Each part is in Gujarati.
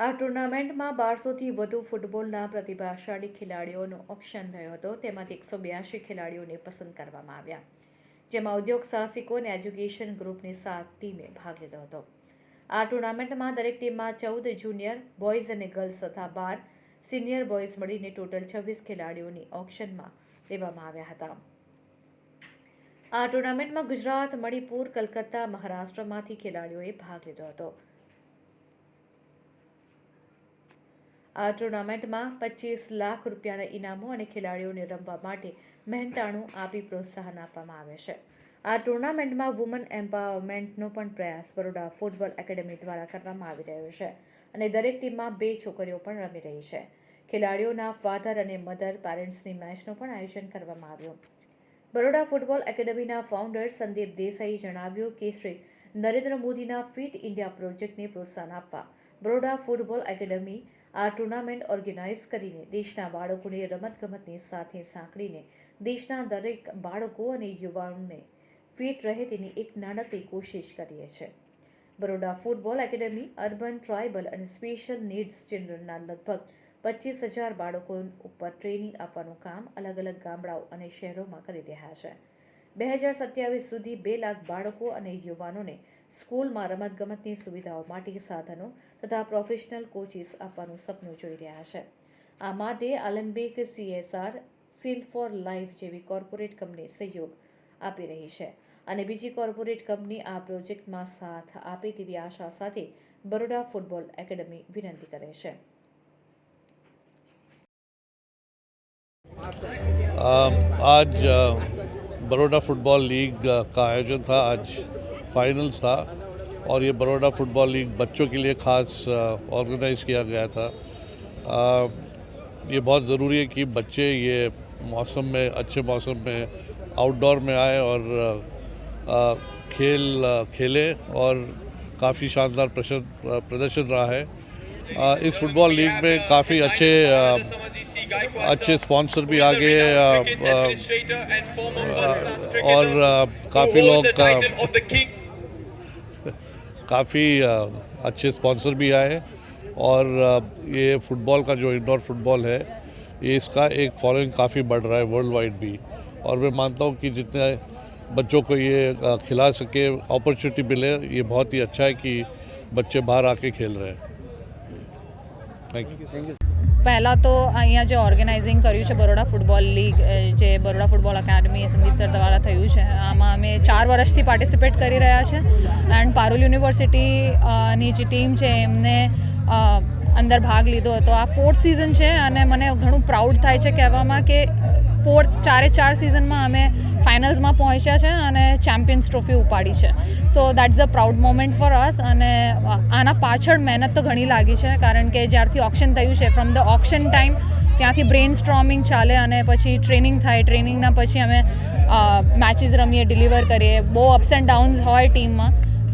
આ ટુર્નામેન્ટમાં 1200થી વધુ ફૂટબોલના પ્રતિભાશાળી ખેલાડીઓનો ઓપ્શન થયો હતો. તેમાંથી 182 ખેલાડીઓને પસંદ કરવામાં આવ્યા, જેમાં ઉદ્યોગ સાહસિકો અને એજ્યુકેશન ગ્રુપની 7 ટીમે ભાગ લીધો હતો. આ ટુર્નામેન્ટમાં દરેક ટીમમાં 14 જુનિયર બોયઝ અને ગર્લ્સ તથા 12 સિનિયર બોયઝ મળીને ટોટલ 26 ખેલાડીઓની ઓપ્શનમાં લેવામાં આવ્યા હતા. આ ટુર્નામેન્ટમાં ગુજરાત, મણિપુર, કલકત્તા, મહારાષ્ટ્રમાંથી ખેલાડીઓએ ભાગ લીધો હતો. આ ટુર્નામેન્ટમાં 25 લાખ રૂપિયાના ઇનામો અને ખેલાડીઓને રમવા માટે મહેનતાણું આપી પ્રોત્સાહન આપવામાં આવે છે. આ ટુર્નામેન્ટમાં વુમન એમ્પાવરમેન્ટનો પણ પ્રયાસ બરોડા ફૂટબોલ એકેડેમી દ્વારા કરવામાં આવી રહ્યો છે અને દરેક ટીમમાં 2 છોકરીઓ પણ રમી રહી છે. ખેલાડીઓના ફાધર અને મધર પેરેન્ટ્સની મેચનું પણ આયોજન કરવામાં આવ્યું. બરોડા ફૂટબોલ એકેડેમીના ફાઉન્ડર સંદીપ દેસાઈએ જણાવ્યું કે શ્રી નરેન્દ્ર મોદીના ફિટ ઇન્ડિયા પ્રોજેક્ટને પ્રોત્સાહન આપવા બરોડા ફૂટબોલ એકેડેમી આ ટુર્નામેન્ટ ઓર્ગેનાઇઝ કરીને દેશના બાળકોને રમતગમતની સાથે સાંકળીને દેશના દરેક બાળકો અને યુવાનોને ફિટ રહે તેની એક નાનકડી કોશિશ કરીએ છીએ. Baroda football academy urban, tribal અને સ્પેશિયલ નીડ્સ ચિલ્ડ્રનના લગભગ 25,000 બાળકો ઉપર ટ્રેનિંગ આપવાનું કામ અલગ અલગ ગામડાઓ અને શહેરોમાં કરી રહ્યા છે. 2027 સુધી 2 લાખ બાળકો અને યુવાનોને સ્કૂલમાં રમતગમતની સુવિધાઓ માટે સાધનો તથા પ્રોફેશનલ કોચિસ આપવાનું સપનું જોઈ રહ્યા છે. આ માટે આલંબિક CSR, સીલ ફોર લાઈફ જેવી કોર્પોરેટ કંપની સહયોગ આપી રહી છે અને બીજી કોર્પોરેટ કંપની આ પ્રોજેક્ટમાં સાથ આપે તેવી આશા સાથે બરોડા ફૂટબોલ એકેડેમી વિનંતી કરે છે. आज बड़ौदा फुटबॉल लीग का आयोजन था. आज फाइनल्स था और ये बड़ौदा फुटबॉल लीग बच्चों के लिए ख़ास ऑर्गेनाइज़ किया गया था. ये बहुत ज़रूरी है कि बच्चे ये मौसम में, अच्छे मौसम में आउटडोर में आए और खेले और काफ़ी शानदार प्रदर्शन रहा है. इस फुटबॉल लीग में काफ़ी अच्छे स्पॉन्सर भी आ गए और काफ़ी अच्छे स्पॉन्सर भी आए और ये फुटबॉल का जो इंडोर फुटबॉल है ये इसका एक फॉलोइंग काफ़ी बढ़ रहा है वर्ल्ड वाइड भी. और मैं मानता हूँ कि जितने बच्चों को ये खिला सके, अपॉर्चुनिटी मिले, ये बहुत ही अच्छा है कि बच्चे बाहर आके खेल रहे हैं. Thank you. પહેલાં તો અહીંયા જે ઓર્ગેનાઇઝિંગ કર્યું છે બરોડા ફૂટબોલ લીગ, જે Baroda football academy Sandeep sir દ્વારા થયું છે, આમાં અમે 4 વર્ષથી પાર્ટિસિપેટ કરી રહ્યા છે એન્ડ પારુલ યુનિવર્સિટીની જે ટીમ છે એમને અંદર ભાગ લીધો હતો. આ 4th સિઝન છે અને મને ઘણું પ્રાઉડ થાય છે કહેવામાં કે 4 સિઝનમાં અમે ફાઇનલ્સમાં પહોંચ્યા છે અને ચેમ્પિયન્સ ટ્રોફી ઉપાડી છે. સો that's the proud moment for us. અને આના પાછળ મહેનત તો ઘણી લાગી છે, કારણ કે જ્યારથી ઓક્શન થયું છે, ફ્રોમ ધ ઓક્શન ટાઈમ ત્યાંથી બ્રેઇન સ્ટ્રોમિંગ ચાલે અને પછી ટ્રેનિંગ થાય. ટ્રેનિંગના પછી અમે મેચીસ રમીએ, ડિલિવર કરીએ. બહુ અપ્સ એન્ડ ડાઉન્સ હોય ટીમમાં,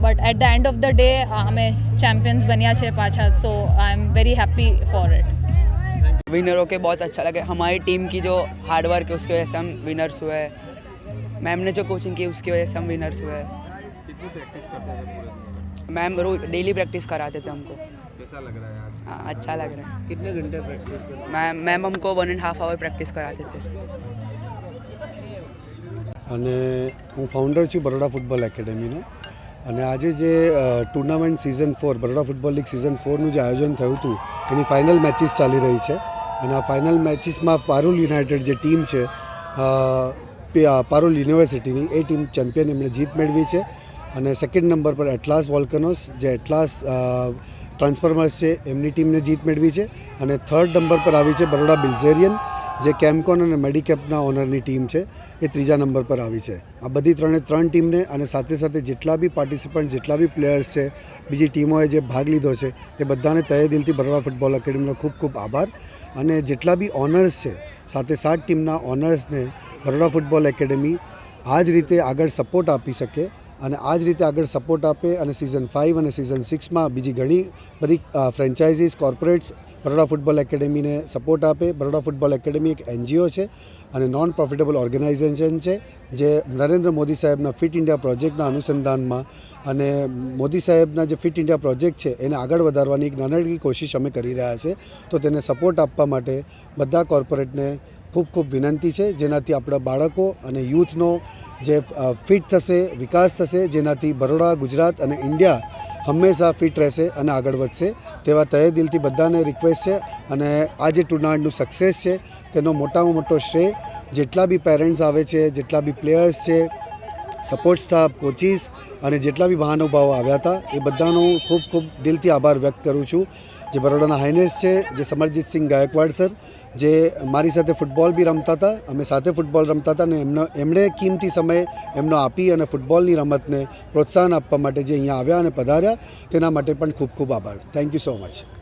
but at the end of the day हमें चैम्पियंस बनिया है पाछा. So I am very happy for it. Winner होके बहुत अच्छा लगा. हमारी टीम की जो हार्ड वर्क है उसकी वजह से हम विनर्स हुए हैं. मैम ने जो कोचिंग की उसकी वजह से हम विनर्स हुए हैं. कितनी प्रैक्टिस करते थे पूरे? मैम रोज डेली प्रैक्टिस कराते थे हमको. कैसा लग रहा है आज? हाँ, अच्छा लग रहा है. कितने घंटे प्रैक्टिस करते? मैम हमको 1.5 आवर प्रैक्टिस कराते थे. અને હું ફાઉન્ડર છું બરોડા ફૂટબોલ એકેડેમીનો. અને આજે જે tournament season 4 Baroda football league season 4નું જે આયોજન થયું હતું એની ફાઇનલ મેચીસ ચાલી રહી છે. અને આ ફાઇનલ મેચીસમાં પારુલ યુનાઇટેડ જે ટીમ છે, પારુલ યુનિવર્સિટીની, એ ટીમ ચેમ્પિયન, એમણે જીત મેળવી છે. અને સેકન્ડ નંબર પર એટલાસ વોલ્કનોસ, જે એટલાસ ટ્રાન્સફોર્મર્સ છે, એમની ટીમને જીત મેળવી છે. અને થર્ડ નંબર પર આવી છે બરોડા બિલ્ઝેરિયન, જે કેમ્પકોન અને મેડિકેપના ઓનરની ટીમ છે, એ ત્રીજા નંબર પર આવી છે. આ બધી 3 ટીમને અને સાથે સાથે જેટલા બી પાર્ટિસિપન્ટ, જેટલા બી પ્લેયર્સ છે, બીજી ટીમોએ જે ભાગ લીધો છે, એ બધાને તહે દિલથી બરોડા ફૂટબોલ એકેડમીનો ખૂબ ખૂબ આભાર. અને જેટલા બી ઓનર્સ છે, સાથે 7 ટીમના ઓનર્સને બરોડા ફૂટબોલ એકેડમી આ જ રીતે આગળ સપોર્ટ આપી શકે અને આ જ રીતે આગળ સપોર્ટ આપે અને સિઝન 5 અને સિઝન 6માં બીજી ઘણી બધી ફ્રેન્ચાઇઝીસ કોર્પોરેટ્સ બરોડા ફૂટબોલ એકેડેમીને સપોર્ટ આપે. બરોડા ફૂટબોલ એકેડેમી એક NGO છે અને નોન પ્રોફિટેબલ ઓર્ગેનાઇઝેશન છે જે નરેન્દ્ર મોદી સાહેબના ફિટ ઇન્ડિયા પ્રોજેક્ટના અનુસંધાનમાં અને મોદી સાહેબના જે ફિટ ઇન્ડિયા પ્રોજેક્ટ છે એને આગળ વધારવાની એક નાનકડી કોશિશ અમે કરી રહ્યા છે. તો તેને સપોર્ટ આપવા માટે બધા કોર્પોરેટને ખૂબ ખૂબ વિનંતી છે, જેનાથી આપણા બાળકો અને યુથનો જે ફિટ થશે, વિકાસ થશે, જેનાથી બરોડા, ગુજરાત અને ઇન્ડિયા હંમેશા ફિટ રહેશે અને આગળ વધશે. તેવા તહે દિલથી બધાને રિક્વેસ્ટ છે અને આ જે ટુર્નામેન્ટનું સક્સેસ છે તેનો મોટામાં મોટો શ્રેય જેટલા બી પેરેન્ટ્સ આવે છે, જેટલા બી પ્લેયર્સ છે, સપોર્ટ સ્ટાફ, કોચિસ અને જેટલા બી મહાનુભાવો આવ્યા હતા એ બધાનો ખૂબ ખૂબ દિલથી આભાર વ્યક્ત કરું છું. જે બરોડાના હાઇનેસ છે, જે સમરજીતસિંહ ગાયકવાડ સર, જે મારી સાથે ફૂટબોલ બી રમતા હતા, અમે સાથે ફૂટબોલ રમતા હતા અને એમણે કિંમતી સમય એમનો આપી અને ફૂટબોલની રમતને પ્રોત્સાહન આપવા માટે જે અહીંયા આવ્યા અને પધાર્યા તેના માટે પણ ખૂબ ખૂબ આભાર. Thank you so much.